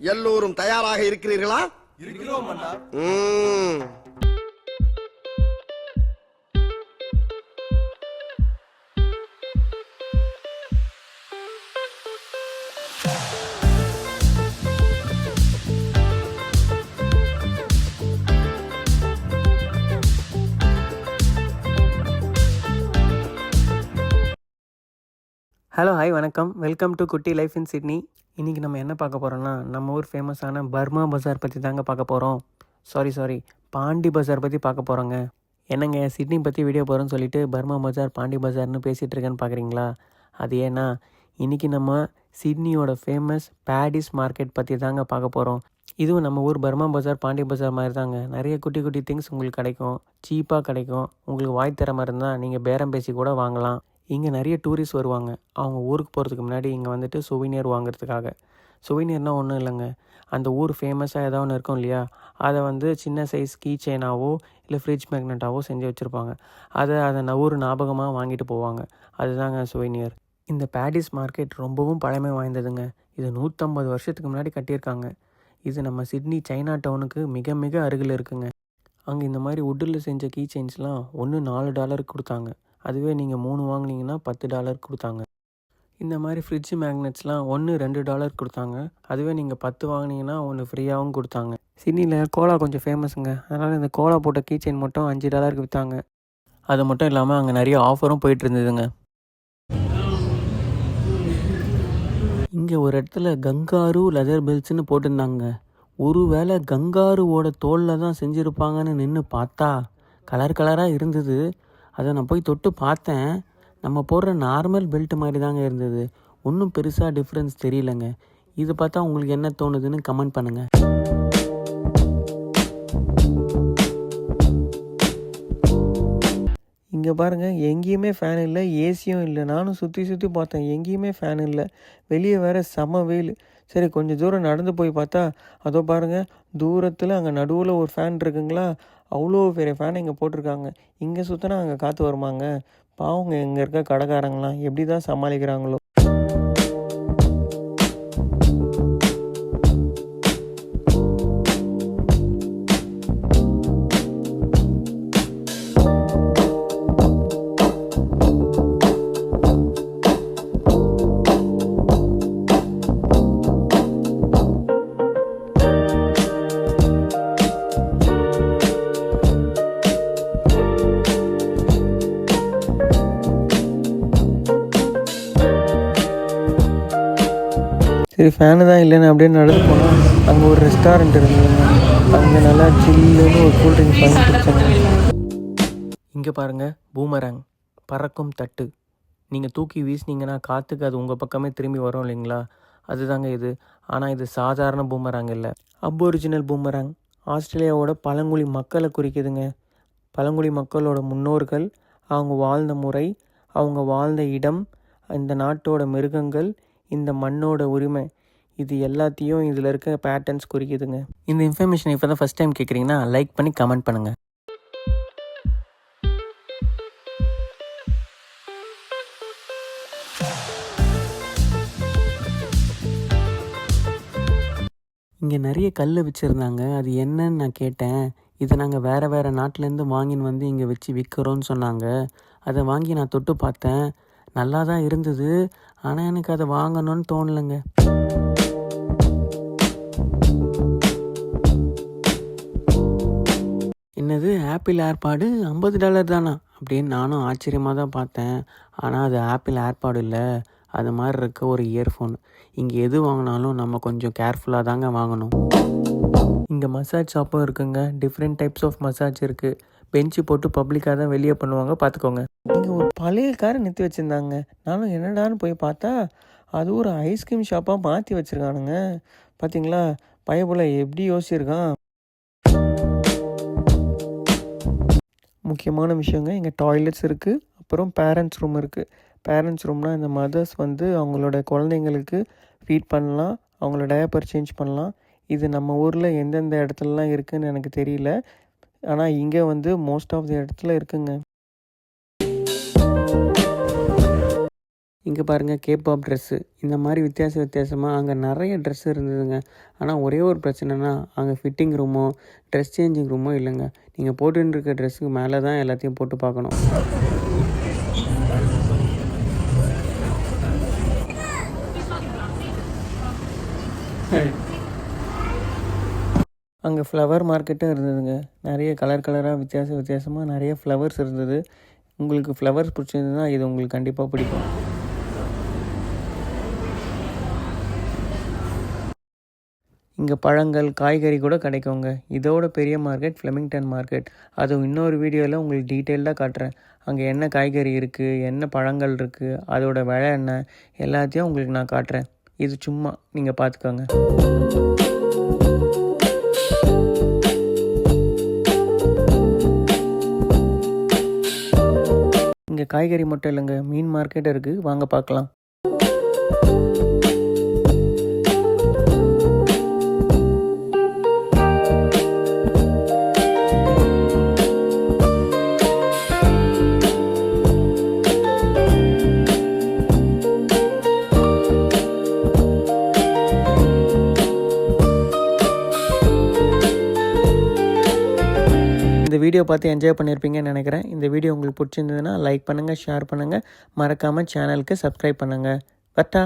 எல்லோரும் தயாராக இருக்கிறீர்களா? இருக்கிறோம் அண்ணா. ஹலோ ஹாய் வணக்கம், வெல்கம் டு குட்டி லைஃப் இன் சிட்னி. இன்றைக்கி நம்ம என்ன பார்க்க போகிறோன்னா, நம்ம ஊர் ஃபேமஸான பர்மா பஜார் பற்றி தாங்க பார்க்க போகிறோம். சாரி பாண்டி பஜார் பற்றி பார்க்க போகிறோங்க. என்னங்க சிட்னி பற்றி வீடியோ போகிறோன்னு சொல்லிட்டு பர்மா பஜார் பாண்டி பஜார்னு பேசிகிட்டு இருக்கேன்னு பார்க்குறீங்களா? அது ஏன்னா இன்றைக்கி நம்ம சிட்னியோட ஃபேமஸ் பேடிஸ் மார்க்கெட் பற்றி தாங்க பார்க்க போகிறோம். இதுவும் நம்ம ஊர் பர்மா பஜார் பாண்டி பஜார் மாதிரி தாங்க. நிறைய குட்டி குட்டி திங்ஸ் உங்களுக்கு கிடைக்கும், சீப்பாக கிடைக்கும். உங்களுக்கு வாய் தர மாதிரி இருந்தால் நீங்கள் பேரம் பேசி கூட வாங்கலாம். இங்கே நிறைய டூரிஸ்ட் வருவாங்க. அவங்க ஊருக்கு போகிறதுக்கு முன்னாடி இங்கே வந்துட்டு சுவீனியர் வாங்குறதுக்காக. சுவீனியர்னால் ஒன்றும் இல்லைங்க, அந்த ஊர் ஃபேமஸாக ஏதாவது ஒன்று இருக்கும் இல்லையா, அதை வந்து சின்ன சைஸ் கீ செயினாவோ இல்லை ஃப்ரிட்ஜ் மேக்னெட்டாவோ செஞ்சு வச்சுருப்பாங்க. அதை ஊர் ஞாபகமாக வாங்கிட்டு போவாங்க. அதுதாங்க சுவீனியர். இந்த பேடிஸ் மார்க்கெட் ரொம்பவும் பழமை வாய்ந்ததுங்க. இது 150 வருஷத்துக்கு முன்னாடி கட்டியிருக்காங்க. இது நம்ம சிட்னி சைனா டவுனுக்கு மிக மிக அருகில் இருக்குங்க. அங்கே இந்த மாதிரி வுட்டில் செஞ்ச கீ செயின்ஸ்லாம் ஒன்று $4 கொடுத்தாங்க. அதுவே நீங்கள் 3 வாங்கினீங்கன்னா $10 கொடுத்தாங்க. இந்த மாதிரி ஃப்ரிட்ஜ் மேக்னெட்ஸ்லாம் ஒன்று $2 கொடுத்தாங்க. அதுவே நீங்கள் 10 வாங்கினீங்கன்னா ஒன்று ஃப்ரீயாகவும் கொடுத்தாங்க. சிட்னியில் கோலா கொஞ்சம் ஃபேமஸுங்க. அதனால் இந்த கோலா போட்ட கீ செயின் மட்டும் $5 விற்றாங்க. அது மட்டும் இல்லாமல் அங்கே நிறைய ஆஃபரும் போயிட்டு இருந்ததுங்க. இங்கே ஒரு இடத்துல கங்காரு லெதர் பெல்ட்ஸ்னு போட்டிருந்தாங்க. ஒருவேளை கங்காருவோட தோலில் தான் செஞ்சுருப்பாங்கன்னு நின்று பார்த்தா கலர் கலராக இருந்தது. அதை நான் போய் தொட்டு பார்த்தேன். நம்ம போடுற நார்மல் பெல்ட் மாதிரி தாங்க இருந்தது. ஒன்றும் பெருசாக டிஃப்ரென்ஸ் தெரியலங்க. இது பார்த்தா உங்களுக்கு என்ன தோணுதுன்னு கமெண்ட் பண்ணுங்கள். இங்கே பாருங்கள், எங்கேயுமே ஃபேன் இல்லை, ஏசியும் இல்லை. நானும் சுற்றி பார்த்தேன், எங்கேயுமே ஃபேன் இல்லை. வெளியே வேறு செம வெயில். சரி கொஞ்சம் தூரம் நடந்து போய் பார்த்தா அதோ பாருங்கள், தூரத்தில் அங்கே நடுவில் ஒரு ஃபேன் இருக்குங்களா, அவ்வளோ பெரிய ஃபேன் இங்கே போட்டிருக்காங்க. இங்கே சுற்றினா அங்கே காற்று வருமாங்க? பாவங்க இங்கே இருக்க கடைக்காரங்களாம் எப்படி தான் சமாளிக்கிறாங்களோ. சரி ஃபேனு தான் இல்லைன்னு அப்படியே நடந்து போனால் அங்கே ஒரு ரெஸ்டாரண்ட் இருந்ததுங்க. அங்கே நல்லா சில்லுன்னு ஒரு கூல்ட்ரிங்க்ஸ் வாங்கி குடிச்சாங்க. இங்கே பாருங்கள், பூமராங், பறக்கும் தட்டு. நீங்கள் தூக்கி வீசினீங்கன்னா காற்றுக்கு அது உங்கள் பக்கமே திரும்பி வரும் இல்லைங்களா, அதுதாங்க இது. ஆனால் இது சாதாரண பூமராங் இல்லை, அப்ஒரிஜினல் பூமராங். ஆஸ்திரேலியாவோட பழங்குடி மக்களை குறிக்குதுங்க. பழங்குடி மக்களோட முன்னோர்கள், அவங்க வாழ்ந்த முறை, அவங்க வாழ்ந்த இடம், இந்த நாட்டோட மிருகங்கள், இந்த மண்ணோட உரிமை, இது எல்லாத்தையும் இதில் இருக்க பேட்டர்ன்ஸ் குறிக்குதுங்க. இந்த இன்ஃபர்மேஷன் இப்போ தான் ஃபஸ்ட் டைம் கேட்குறீங்கன்னா லைக் பண்ணி கமெண்ட் பண்ணுங்கள். இங்கே நிறைய கல் வச்சுருந்தாங்க. அது என்னன்னு நான் கேட்டேன். இதை நாங்கள் வேறு நாட்டிலேருந்து வாங்கின்னு வந்து இங்கே வச்சு விற்கிறோன்னு சொன்னாங்க. அதை வாங்கி நான் தொட்டு பார்த்தேன், நல்லா தான் இருந்தது. ஆனால் எனக்கு அதை வாங்கணும்னு தோணலைங்க. என்னது ஆப்பிள் ஏர்பாடு $50 தானா அப்படின்னு நானும் ஆச்சரியமாக தான் பார்த்தேன். ஆனால் அது ஆப்பிள் ஏர்பாடு இல்லை, அது மாதிரி இருக்க ஒரு இயர்ஃபோன். இங்கே எது வாங்கினாலும் நம்ம கொஞ்சம் கேர்ஃபுல்லாக தாங்க வாங்கணும். இங்கே மசாஜ் ஷாப்பும் இருக்குங்க. டிஃப்ரெண்ட் டைப்ஸ் ஆஃப் மசாஜ் இருக்குது. பெஞ்சு போட்டு பப்ளிக்காக தான் வெளியே பண்ணுவாங்க, பார்த்துக்கோங்க. இங்கே ஒரு பழைய காரை நிறுத்தி வச்சுருந்தாங்க. நானும் என்னடான்னு போய் பார்த்தா அது ஒரு ஐஸ்கிரீம் ஷாப்பாக மாற்றி வச்சுருக்கானுங்க. பார்த்தீங்களா, பையபுல எப்படி யோசிச்சிருக்கான். முக்கியமான விஷயங்க, இங்கே டாய்லெட்ஸ் இருக்குது, அப்புறம் பேரண்ட்ஸ் ரூம் இருக்குது. பேரண்ட்ஸ் ரூம்னால் இந்த மதர்ஸ் வந்து அவங்களோட குழந்தைங்களுக்கு ஃபீட் பண்ணலாம், அவங்களோட டயப்பர் சேஞ்ச் பண்ணலாம். இது நம்ம ஊரில் எந்தெந்த இடத்துலலாம் இருக்குதுன்னு எனக்கு தெரியல, ஆனால் இங்கே வந்து மோஸ்ட் ஆஃப் தி இடத்துல இருக்குங்க. இங்கே பாருங்கள் கேபாப் ட்ரெஸ்ஸு. இந்த மாதிரி வித்தியாசமாக அங்கே நிறைய ட்ரெஸ் இருந்ததுங்க. ஆனால் ஒரே ஒரு பிரச்சனைனா அங்கே ஃபிட்டிங் ரூமோ ட்ரெஸ் சேஞ்சிங் ரூமோ இல்லைங்க. நீங்கள் போட்டுன்னு இருக்க ட்ரெஸ்ஸுக்கு மேலே தான் எல்லாத்தையும் போட்டு பார்க்கணும். அங்கே ஃப்ளவர் மார்க்கெட்டும் இருந்ததுங்க. நிறைய கலராக வித்தியாசமாக நிறைய ஃப்ளவர்ஸ் இருந்தது. உங்களுக்கு ஃப்ளவர்ஸ் பிடிச்சிருந்ததுன்னா இது உங்களுக்கு கண்டிப்பாக பிடிக்கும். இங்கே பழங்கள் காய்கறி கூட கிடைக்குங்க. இதோட பெரிய மார்க்கெட் ஃப்ளெமிங்டன் மார்க்கெட். அதுவும் இன்னொரு வீடியோவில் உங்களுக்கு டீட்டெயில்டாக காட்டுறேன். அங்கே என்ன காய்கறி இருக்குது, என்ன பழங்கள் இருக்குது, அதோட விலை என்ன, எல்லாத்தையும் உங்களுக்கு நான் காட்டுறேன். இது சும்மா நீங்கள் பார்த்துக்கோங்க. இங்கே காய்கறி மட்டும் இல்லைங்க, மீன் மார்க்கெட் இருக்குது. வாங்க பார்க்கலாம். இந்த வீடியோ பார்த்து என்ஜாய் பண்ணியிருப்பீங்கன்னு நினைக்கிறேன். இந்த வீடியோ உங்களுக்கு பிடிச்சிருந்ததுன்னா லைக் பண்ணுங்கள், ஷேர் பண்ணுங்கள், மறக்காமல் சேனலுக்கு சப்ஸ்கிரைப் பண்ணுங்கள். பட்டா.